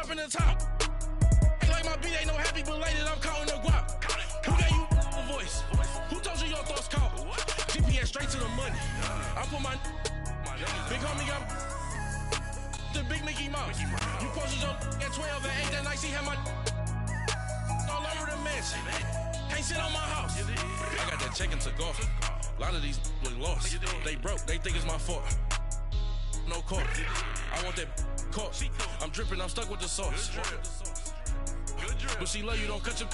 dropping the top. Like my beat ain't no happy belated, I'm counting the guap. Who gave you a voice? Who told you your thoughts count? GPS straight to the money. I put my big homie got the big Mickey Mouse. You posted your at 12 and 8 that night, she had my all over the mansion. Can't sit on my house. I got that check into golf. A lot of these look lost. They broke, they think it's my fault. No court. I want that court. I'm dripping, I'm stuck with the sauce. But she love you, don't cut your...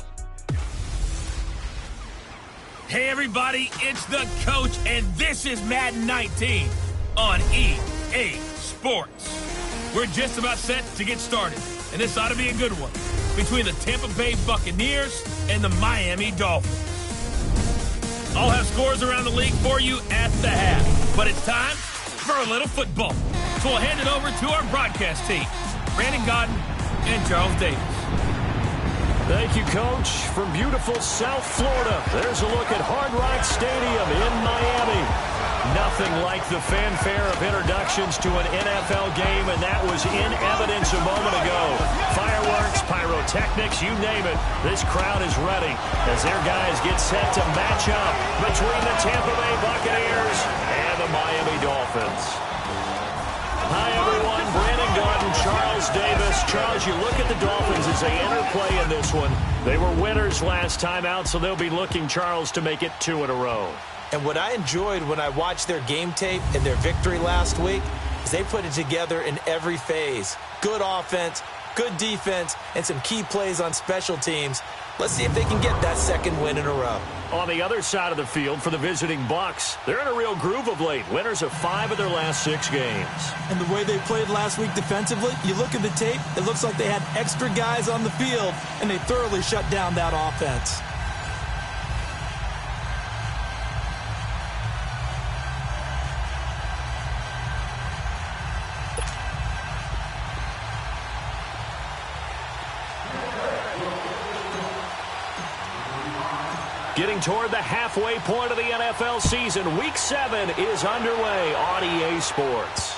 Hey everybody, it's the coach, and this is Madden 19 on EA Sports. We're just about set to get started, and this ought to be a good one, between the Tampa Bay Buccaneers and the Miami Dolphins. I'll have scores around the league for you at the half, but it's time for a little football. So we'll hand it over to our broadcast team, Brandon Godden and Charles Davis. Thank you, Coach. From beautiful South Florida, there's a look at Hard Rock Stadium in Miami. Nothing like the fanfare of introductions to an NFL game, and that was in evidence a moment ago. Fireworks, pyrotechnics, you name it. This crowd is ready as their guys get set to match up between the Tampa Bay Buccaneers and the Miami Dolphins. Hi, everyone. Brandon Godden, Charles Davis. Charles, you look at the Dolphins as they enter play in this one. They were winners last time out, so they'll be looking, Charles, to make it 2 in a row. And what I enjoyed when I watched their game tape and their victory last week is they put it together in every phase. Good offense, good defense, and some key plays on special teams. Let's see if they can get that second win in a row. On the other side of the field for the visiting Bucs, they're in a real groove of late. Winners of 5 of their last 6 games. And the way they played last week defensively, you look at the tape, it looks like they had extra guys on the field, and they thoroughly shut down that offense. Getting toward the halfway point of the NFL season, Week 7 is underway on EA Sports.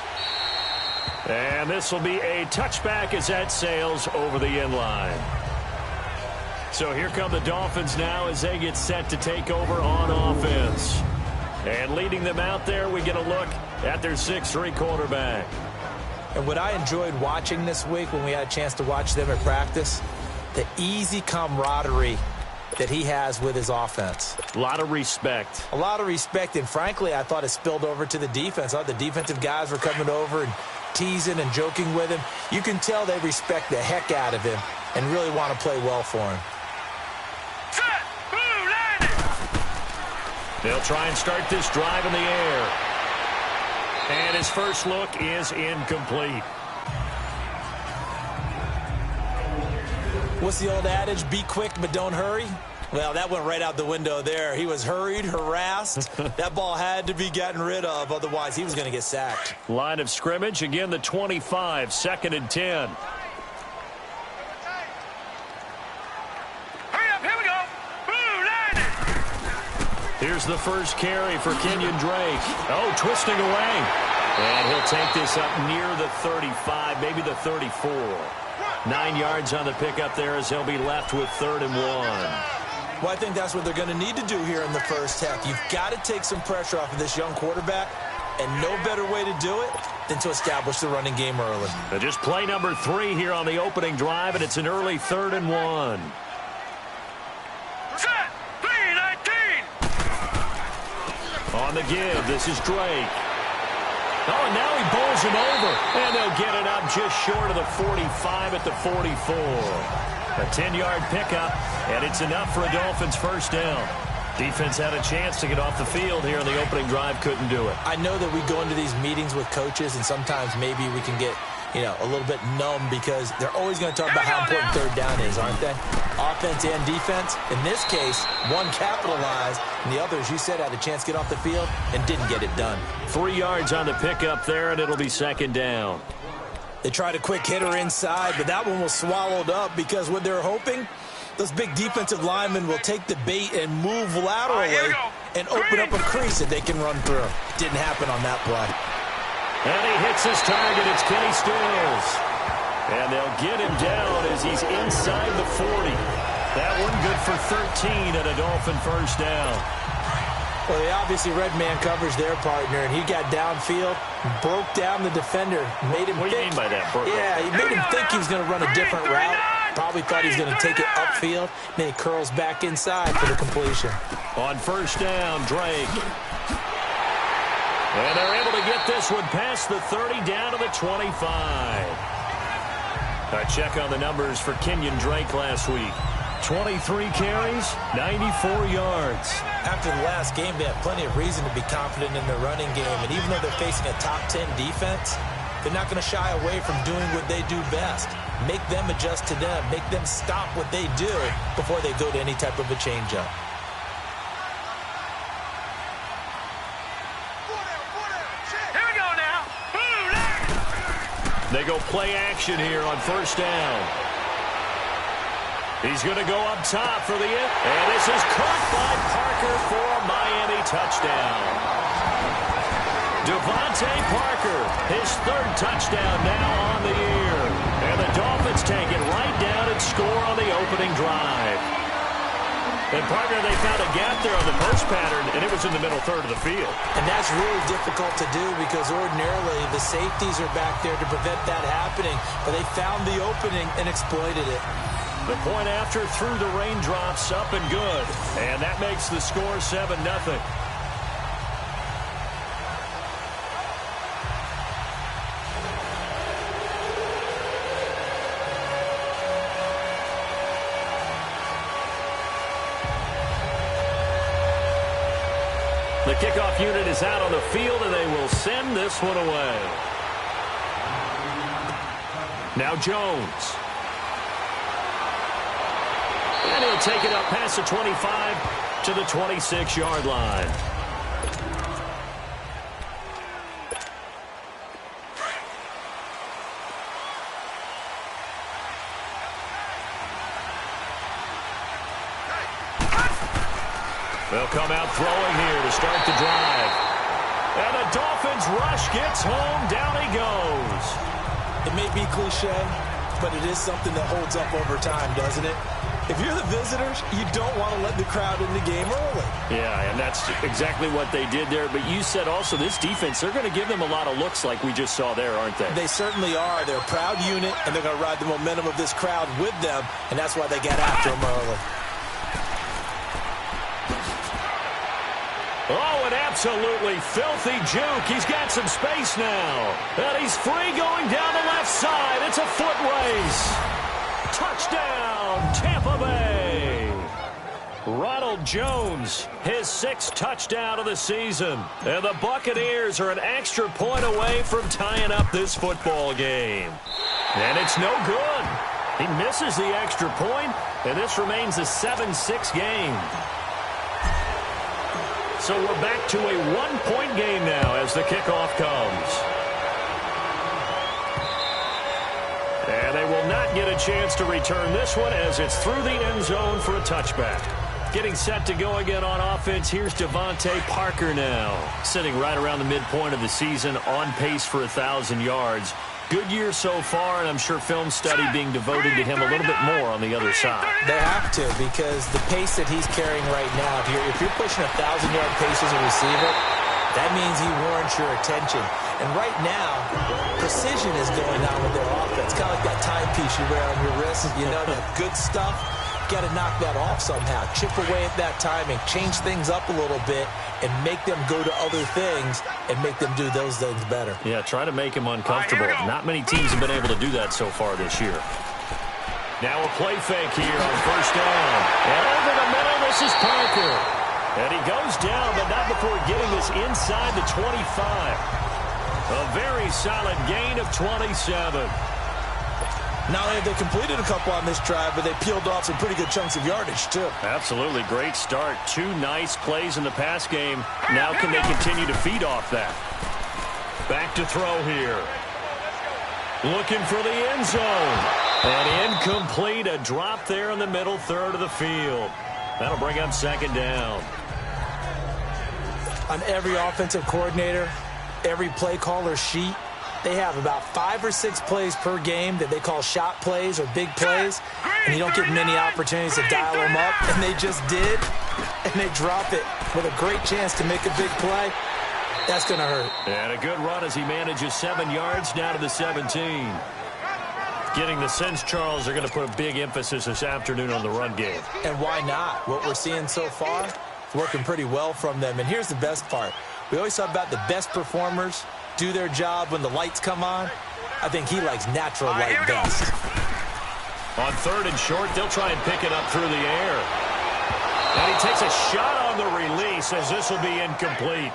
And this will be a touchback as that sails over the end line. So here come the Dolphins now as they get set to take over on offense. And leading them out there, we get a look at their 6'3" quarterback. And what I enjoyed watching this week when we had a chance to watch them at practice, the easy camaraderie that he has with his offense. A lot of respect. A lot of respect, and frankly, I thought it spilled over to the defense. I thought the defensive guys were coming over and teasing and joking with him. You can tell they respect the heck out of him and really want to play well for him. Set, boom, landed. They'll try and start this drive in the air. And his first look is incomplete. What's the old adage? Be quick, but don't hurry. Well, that went right out the window there. He was hurried, harassed. That ball had to be gotten rid of, otherwise he was going to get sacked. Line of scrimmage, again the 25, 2nd and 10. Hurry up, here we go. Boom, landed. Here's the first carry for Kenyon Drake. Oh, twisting away. And he'll take this up near the 35, maybe the 34. 9 yards on the pickup there as they'll be left with 3rd and 1. Well, I think that's what they're going to need to do here in the first half. You've got to take some pressure off of this young quarterback, and no better way to do it than to establish the running game early. And just play number 3 here on the opening drive, and it's an early 3rd and 1. Set, 3-19. On the give, this is Drake. Oh, and now he bowls him over, and they'll get it up just short of the 45 at the 44. A 10-yard pickup, and it's enough for a Dolphins first down. Defense had a chance to get off the field here on the opening drive, couldn't do it. I know that we go into these meetings with coaches, and sometimes maybe we can get, a little bit numb because they're always going to talk about how important 3rd down is, aren't they? Offense and defense. In this case, one capitalized, and the other, as you said, had a chance to get off the field and didn't get it done. 3 yards on the pickup there, and it'll be 2nd down. They tried a quick hitter inside, but that one was swallowed up because what they're hoping, those big defensive linemen will take the bait and move laterally and open up a crease that they can run through. Didn't happen on that play. And he hits his target. It's Kenny Stills. And they'll get him down as he's inside the 40. That one good for 13 and a Dolphin first down. Well, they obviously read man coverage their partner, and he got downfield, broke down the defender, made him think. What do you mean by that, Burke? Yeah, he made him think he was going to run a different route. Probably thought he was going to take it upfield. Then he curls back inside for the completion. On first down, Drake. And they're able to get this one past the 30 down to the 25. A check on the numbers for Kenyon Drake last week. 23 carries, 94 yards. After the last game, they have plenty of reason to be confident in their running game. And even though they're facing a top 10 defense, they're not going to shy away from doing what they do best. Make them adjust to them. Make them stop what they do before they go to any type of a change-up. Here we go now. They go play action here on first down. He's going to go up top for the end. And this is caught by Parker for a Miami touchdown. Devontae Parker, his third touchdown now on the year. And the Dolphins take it right down and score on the opening drive. And, partner, they found a gap there on the post pattern, and it was in the middle third of the field. And that's really difficult to do because ordinarily the safeties are back there to prevent that happening. But they found the opening and exploited it. The point after through the raindrops, up and good. And that makes the score 7-0. The kickoff unit is out on the field, and they will send this one away. Now Jones. And he'll take it up past the 25 to the 26-yard line. They'll come out throwing here to start the drive. And the Dolphins rush gets home. Down he goes. It may be cliche, but it is something that holds up over time, doesn't it? If you're the visitors, you don't want to let the crowd in the game early. Yeah, and that's exactly what they did there. But you said also this defense, they're going to give them a lot of looks like we just saw there, aren't they? They certainly are. They're a proud unit, and they're going to ride the momentum of this crowd with them, and that's why they get after them early. Oh, an absolutely filthy juke. He's got some space now. And he's free going down the left side. It's a foot race. Touchdown, Tampa Bay. Ronald Jones, his sixth touchdown of the season. And the Buccaneers are an extra point away from tying up this football game. And it's no good. He misses the extra point, and this remains a 7-6 game. So we're back to a one-point game now as the kickoff comes. And they will not get a chance to return this one as it's through the end zone for a touchback. Getting set to go again on offense, here's Devontae Parker now. Sitting right around the midpoint of the season, on pace for 1,000 yards. Good year so far, and I'm sure film study being devoted to him a little bit more on the other side. They have to, because the pace that he's carrying right now, if you're pushing 1,000-yard pace as a receiver, that means he warrants your attention. And right now, precision is going on with their offense. Kind of like that timepiece you wear on your wrist. You know, that good stuff. Got to knock that off somehow. Chip away at that timing. Change things up a little bit and make them go to other things and make them do those things better. Yeah, try to make him uncomfortable. Not many teams have been able to do that so far this year. Now a play fake here on first down. And over the middle, this is Parker. And he goes down, but not before getting this inside the 25. A very solid gain of 27. Not only have they completed a couple on this drive, but they peeled off some pretty good chunks of yardage, too. Absolutely. Great start. 2 nice plays in the pass game. Now can they continue to feed off that? Back to throw here. Looking for the end zone. And incomplete. A drop there in the middle third of the field. That'll bring up second down. On every offensive coordinator, every play caller sheet, they have about 5 or 6 plays per game that they call shot plays or big plays, and you don't get many opportunities to dial them up, and they just did, and they drop it with a great chance to make a big play. That's going to hurt. And a good run as he manages 7 yards now to the 17. Getting the sense, Charles, they're going to put a big emphasis this afternoon on the run game. And why not? What we're seeing so far, working pretty well from them. And here's the best part. We always talk about the best performers do their job when the lights come on. I think he likes natural light best. On 3rd and short, they'll try and pick it up through the air. And he takes a shot on the release as this will be incomplete.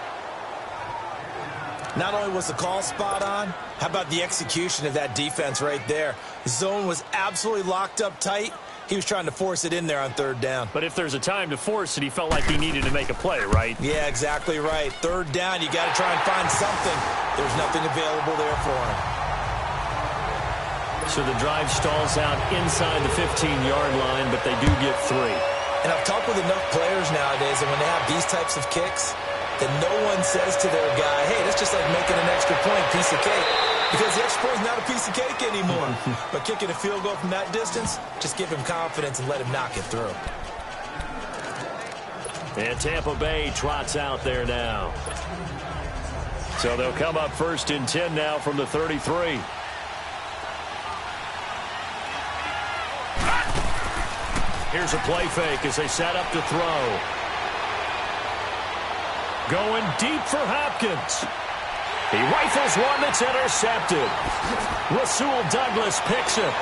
Not only was the call spot on, how about the execution of that defense right there? The zone was absolutely locked up tight. He was trying to force it in there on 3rd down. But if there's a time to force it, he felt like he needed to make a play, right? Yeah, exactly right. 3rd down, you got to try and find something. There's nothing available there for him. So the drive stalls out inside the 15-yard line, but they do get 3. And I've talked with enough players nowadays, and when they have these types of kicks, that no one says to their guy, hey, that's just like making an extra point, piece of cake. Because the extra point is not a piece of cake anymore. But kicking a field goal from that distance, just give him confidence and let him knock it through. And Tampa Bay trots out there now. So they'll come up 1st and 10 now from the 33. Here's a play fake as they set up to throw. Going deep for Hopkins. He rifles one that's intercepted. Rasul Douglas picks it.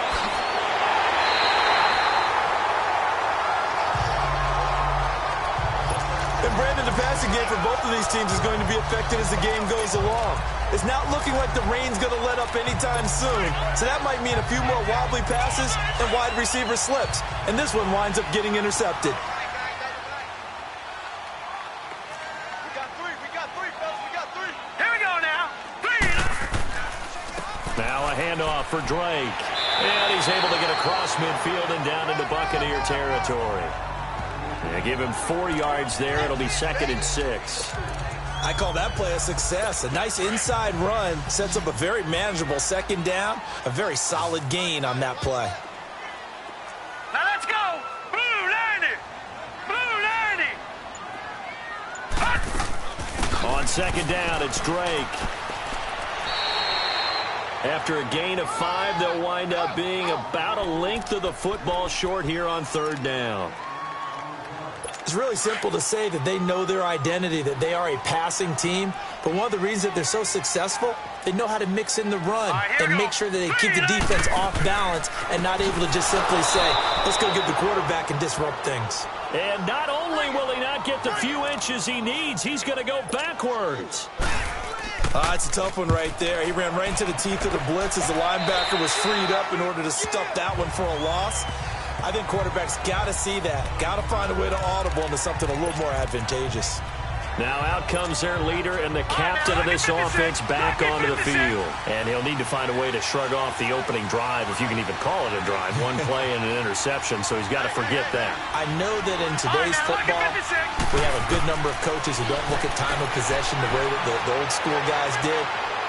And Brandon, the passing game for both of these teams is going to be affected as the game goes along. It's not looking like the rain's going to let up anytime soon. So that might mean a few more wobbly passes and wide receiver slips. And this one winds up getting intercepted. Handoff for Drake. And he's able to get across midfield and down into Buccaneer territory. Yeah, give him 4 yards there. It'll be 2nd and 6. I call that play a success. A nice inside run sets up a very manageable 2nd down. A very solid gain on that play. Now let's go. Blue 90. Blue 90. On 2nd down, it's Drake. After a gain of 5, they'll wind up being about a length of the football short here on 3rd down. It's really simple to say that they know their identity, that they are a passing team. But one of the reasons that they're so successful, they know how to mix in the run and make sure that they keep the defense off balance and not able to just simply say, let's go get the quarterback and disrupt things. And not only will he not get the few inches he needs, he's going to go backwards. It's a tough one right there. He ran right into the teeth of the blitz as the linebacker was freed up in order to stuff that one for a loss. I think quarterbacks got to see that. Got to find a way to audible into something a little more advantageous. Now out comes their leader and the captain of this offense back onto the field. And he'll need to find a way to shrug off the opening drive, if you can even call it a drive. One play and an interception, so he's got to forget that. I know that in today's football, we have a good number of coaches who don't look at time of possession the way that the old school guys did.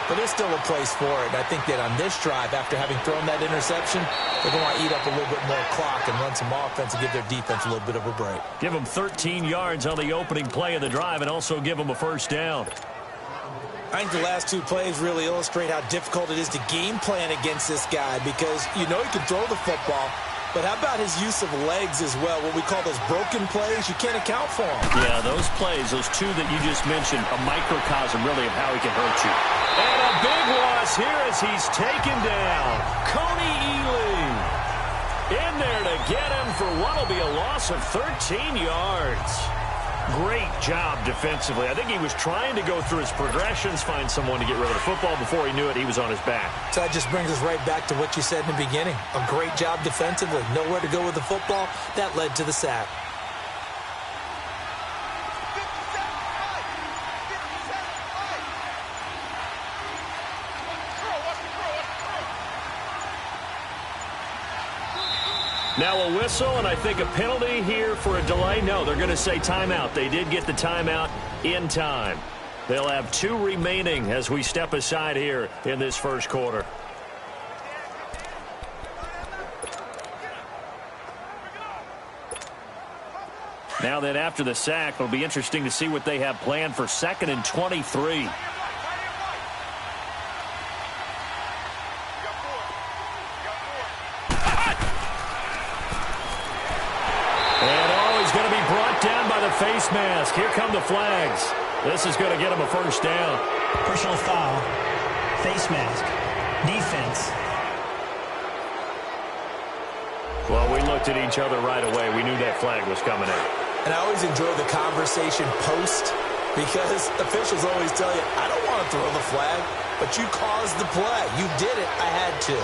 But there's still a place for it. And I think that on this drive, after having thrown that interception, they're going to want to eat up a little bit more clock and run some offense and give their defense a little bit of a break. Give them 13 yards on the opening play of the drive and also give them a 1st down. I think the last 2 plays really illustrate how difficult it is to game plan against this guy because you know he can throw the football. But how about his use of legs as well? What we call those broken plays, you can't account for them. Yeah, those plays, those 2 that you just mentioned, a microcosm really of how he can hurt you. And a big loss here as he's taken down. Coney Ealing in there to get him for what will be a loss of 13 yards. Great job defensively. I think he was trying to go through his progressions, find someone to get rid of the football. Before he knew it, he was on his back. So that just brings us right back to what you said in the beginning. A great job defensively. Nowhere to go with the football. That led to the sack. Now a whistle, and I think a penalty here for a delay. No, they're going to say timeout. They did get the timeout in time. They'll have 2 remaining as we step aside here in this first quarter. Now then, after the sack, it'll be interesting to see what they have planned for 2nd and 23. Going to be brought down by the face mask. Here come the flags. This is going to get him a first down. Personal foul. Face mask. Defense. Well, we looked at each other right away. We knew that flag was coming in. And I always enjoy the conversation post because officials always tell you, I don't want to throw the flag, but you caused the play. You did it. I had to.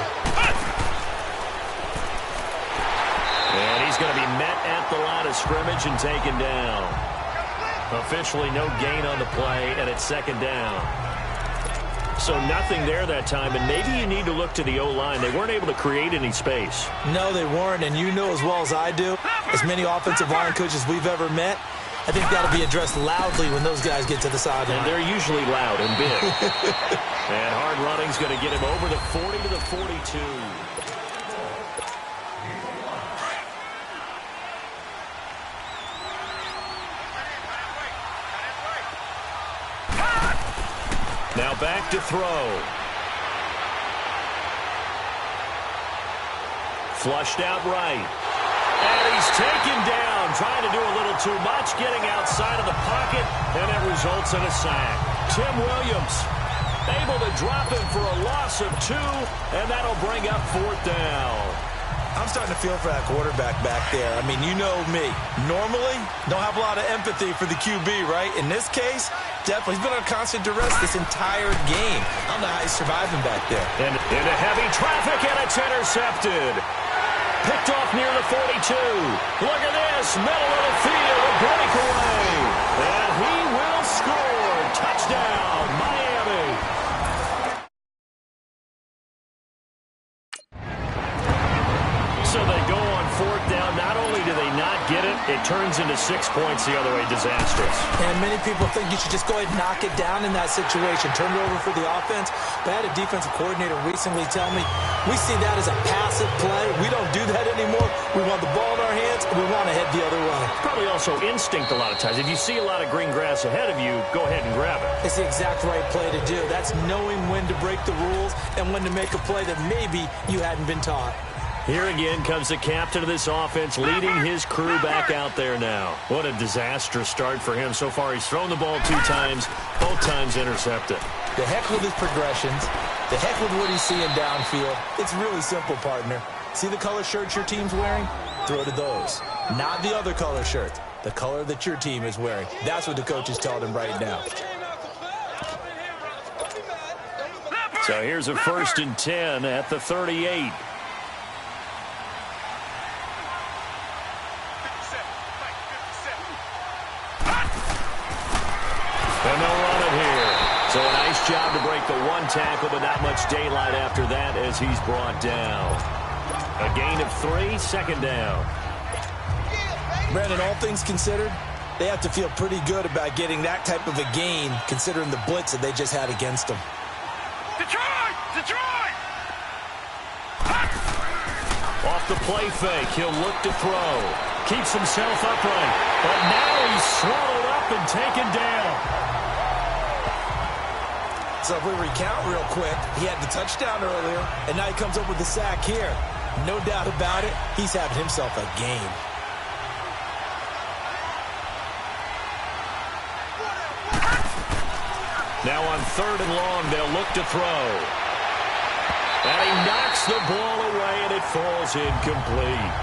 And he's going to be met at the line of scrimmage and taken down. Officially no gain on the play, and it's 2nd down. So nothing there that time, and maybe you need to look to the O-line. They weren't able to create any space. No, they weren't, and you know as well as I do, as many offensive line coaches we've ever met, I think that'll be addressed loudly when those guys get to the sideline. And they're usually loud and big. And hard running's going to get him over the 40 to the 42. Now back to throw. Flushed out right. And he's taken down, trying to do a little too much, getting outside of the pocket, and it results in a sack. Tim Williams able to drop him for a loss of 2, and that'll bring up 4th down. I'm starting to feel for that quarterback back there. I mean, you know me. Normally, don't have a lot of empathy for the QB, right? In this case, definitely. He's been under constant duress this entire game. I don't know how he's surviving back there. And into heavy traffic, and it's intercepted. Picked off near the 42. Look at this. Middle of the field, a breakaway. And he will score. Touchdown, Miami. So they go on 4th down. Not only do they not get it, it turns into 6 points the other way. Disastrous. And many people think you should just go ahead and knock it down in that situation. Turn it over for the offense. But I had a defensive coordinator recently tell me, we see that as a passive play. We don't do that anymore. We want the ball in our hands, and we want to head the other way. Probably also instinct a lot of times. If you see a lot of green grass ahead of you, go ahead and grab it. It's the exact right play to do. That's knowing when to break the rules and when to make a play that maybe you hadn't been taught. Here again comes the captain of this offense, leading his crew back out there now. What a disastrous start for him. So far, he's thrown the ball 2 times, both times intercepted. The heck with his progressions. The heck with what he's seeing downfield. It's really simple, partner. See the color shirts your team's wearing? Throw to those. Not the other color shirts. The color that your team is wearing. That's what the coach is telling him right now. So here's a 1st and 10 at the 38. And they'll run it here. So a nice job to break the 1 tackle, but not much daylight after that as he's brought down. A gain of 3, 2nd down. Brandon, all things considered, they have to feel pretty good about getting that type of a gain, considering the blitz that they just had against them. Detroit! Detroit! Off the play fake, he'll look to throw. Keeps himself upright, but now he's swallowed up and taken down. So if we recount real quick, he had the touchdown earlier, and now he comes up with the sack here. No doubt about it, he's having himself a game. Now on 3rd and long, they'll look to throw. And he knocks the ball away, and it falls incomplete.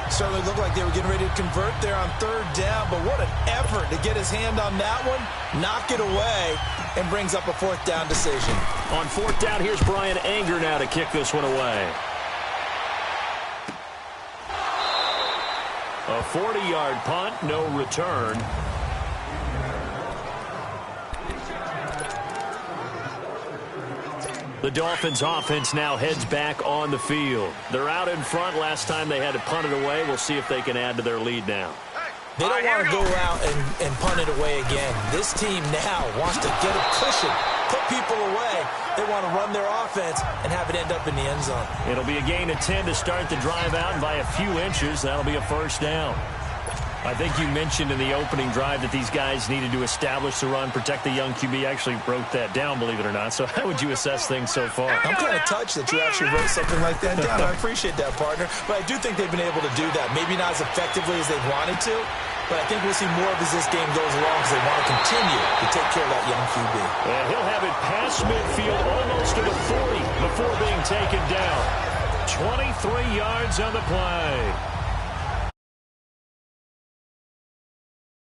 Certainly looked like they were getting ready to convert there on 3rd down, but what an effort to get his hand on that one, knock it away, and brings up a 4th down decision. On 4th down, here's Brian Anger now to kick this one away. A 40-yard punt, no return. The Dolphins offense now heads back on the field. They're out in front. Last time they had to punt it away. We'll see if they can add to their lead now. They don't want to go out and punt it away again. This team now wants to get a cushion, put people away. They want to run their offense and have it end up in the end zone. It'll be a gain of 10 to start the drive out, and by a few inches, that'll be a first down. I think you mentioned in the opening drive that these guys needed to establish the run, protect the young QB. I actually wrote that down, believe it or not. So how would you assess things so far? I'm kind of touched that you actually wrote something like that down. I appreciate that, partner. But I do think they've been able to do that. Maybe not as effectively as they've wanted to, but I think we'll see more of as this game goes along because they want to continue to take care of that young QB. And he'll have it past midfield almost to the 40 before being taken down. 23 yards on the play.